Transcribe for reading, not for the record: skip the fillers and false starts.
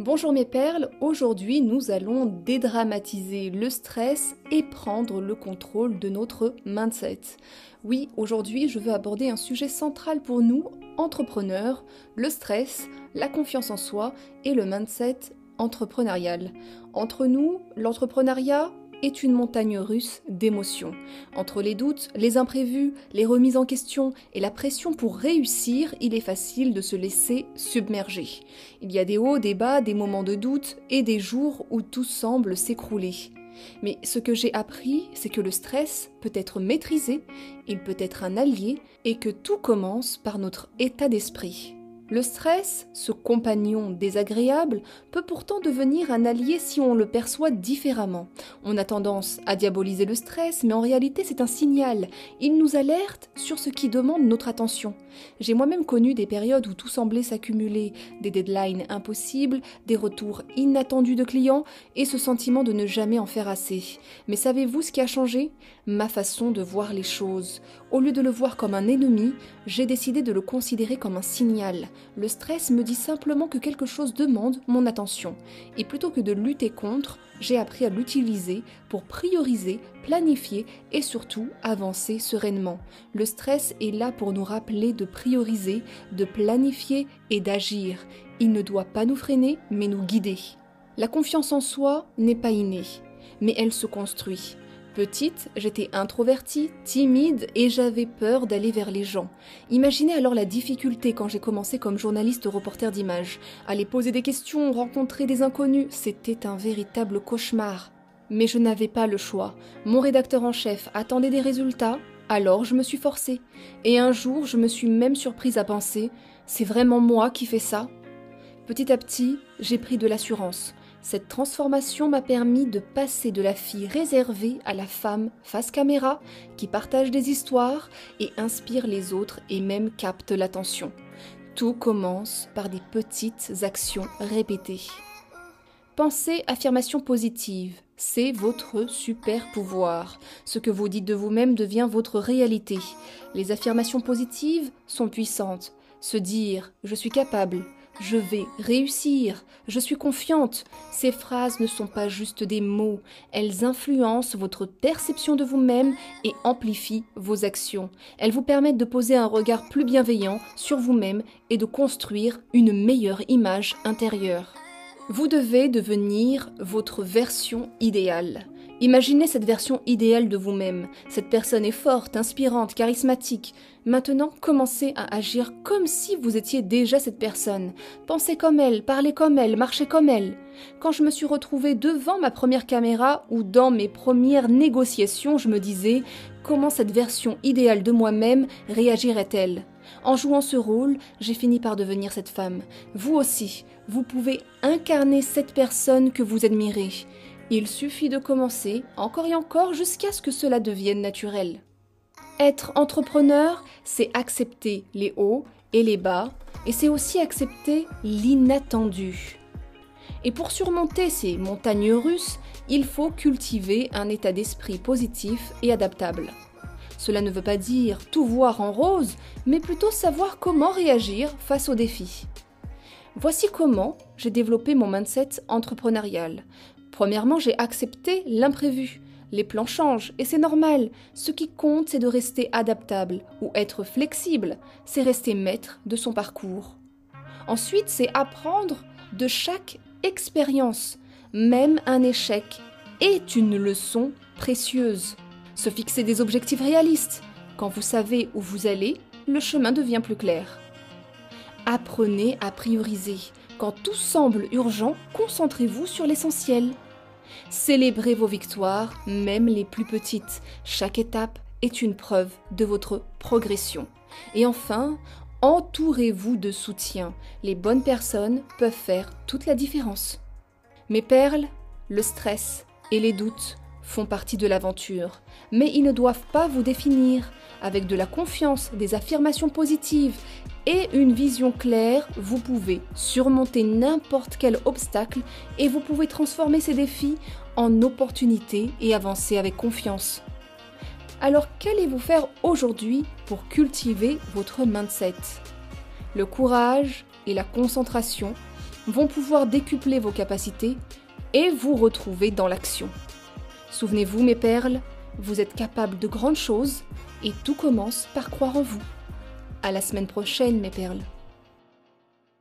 Bonjour mes perles, aujourd'hui nous allons dédramatiser le stress et prendre le contrôle de notre mindset. Oui, aujourd'hui je veux aborder un sujet central pour nous, entrepreneurs, le stress, la confiance en soi et le mindset entrepreneurial. Entre nous, l'entrepreneuriat est une montagne russe d'émotions. Entre les doutes, les imprévus, les remises en question et la pression pour réussir, il est facile de se laisser submerger. Il y a des hauts, des bas, des moments de doute et des jours où tout semble s'écrouler. Mais ce que j'ai appris, c'est que le stress peut être maîtrisé, il peut être un allié et que tout commence par notre état d'esprit. Le stress, ce compagnon désagréable, peut pourtant devenir un allié si on le perçoit différemment. On a tendance à diaboliser le stress, mais en réalité c'est un signal. Il nous alerte sur ce qui demande notre attention. J'ai moi-même connu des périodes où tout semblait s'accumuler, des deadlines impossibles, des retours inattendus de clients et ce sentiment de ne jamais en faire assez. Mais savez-vous ce qui a changé ? Ma façon de voir les choses. Au lieu de le voir comme un ennemi, j'ai décidé de le considérer comme un signal. Le stress me dit simplement que quelque chose demande mon attention. Et plutôt que de lutter contre, j'ai appris à l'utiliser pour prioriser, planifier et surtout avancer sereinement. Le stress est là pour nous rappeler de prioriser, de planifier et d'agir. Il ne doit pas nous freiner, mais nous guider. La confiance en soi n'est pas innée, mais elle se construit. Petite, j'étais introvertie, timide et j'avais peur d'aller vers les gens. Imaginez alors la difficulté quand j'ai commencé comme journaliste reporter d'images. Aller poser des questions, rencontrer des inconnus, c'était un véritable cauchemar. Mais je n'avais pas le choix. Mon rédacteur en chef attendait des résultats, alors je me suis forcée. Et un jour, je me suis même surprise à penser « c'est vraiment moi qui fais ça ?» Petit à petit, j'ai pris de l'assurance. Cette transformation m'a permis de passer de la fille réservée à la femme face caméra qui partage des histoires et inspire les autres et même capte l'attention. Tout commence par des petites actions répétées. Pensez affirmation positive, c'est votre super pouvoir. Ce que vous dites de vous-même devient votre réalité. Les affirmations positives sont puissantes. Se dire « je suis capable », je vais réussir, je suis confiante. Ces phrases ne sont pas juste des mots, elles influencent votre perception de vous-même et amplifient vos actions. Elles vous permettent de poser un regard plus bienveillant sur vous-même et de construire une meilleure image intérieure. Vous devez devenir votre version idéale. Imaginez cette version idéale de vous-même. Cette personne est forte, inspirante, charismatique. Maintenant, commencez à agir comme si vous étiez déjà cette personne. Pensez comme elle, parlez comme elle, marchez comme elle. Quand je me suis retrouvée devant ma première caméra ou dans mes premières négociations, je me disais « Comment cette version idéale de moi-même réagirait-elle » En jouant ce rôle, j'ai fini par devenir cette femme. Vous aussi, vous pouvez incarner cette personne que vous admirez. Il suffit de commencer, encore et encore, jusqu'à ce que cela devienne naturel. Être entrepreneur, c'est accepter les hauts et les bas, et c'est aussi accepter l'inattendu. Et pour surmonter ces montagnes russes, il faut cultiver un état d'esprit positif et adaptable. Cela ne veut pas dire tout voir en rose, mais plutôt savoir comment réagir face aux défis. Voici comment j'ai développé mon mindset entrepreneurial. Premièrement, j'ai accepté l'imprévu. Les plans changent et c'est normal. Ce qui compte, c'est de rester adaptable ou être flexible. C'est rester maître de son parcours. Ensuite, c'est apprendre de chaque expérience. Même un échec est une leçon précieuse. Se fixer des objectifs réalistes. Quand vous savez où vous allez, le chemin devient plus clair. Apprenez à prioriser. Quand tout semble urgent, concentrez-vous sur l'essentiel. Célébrez vos victoires, même les plus petites. Chaque étape est une preuve de votre progression. Et enfin, entourez-vous de soutien. Les bonnes personnes peuvent faire toute la différence. Mes perles, le stress et les doutes font partie de l'aventure, mais ils ne doivent pas vous définir. Avec de la confiance, des affirmations positives et une vision claire, vous pouvez surmonter n'importe quel obstacle et vous pouvez transformer ces défis en opportunités et avancer avec confiance. Alors qu'allez-vous faire aujourd'hui pour cultiver votre mindset ? Le courage et la concentration vont pouvoir décupler vos capacités et vous retrouver dans l'action. Souvenez-vous, mes perles, vous êtes capables de grandes choses et tout commence par croire en vous. À la semaine prochaine, mes perles.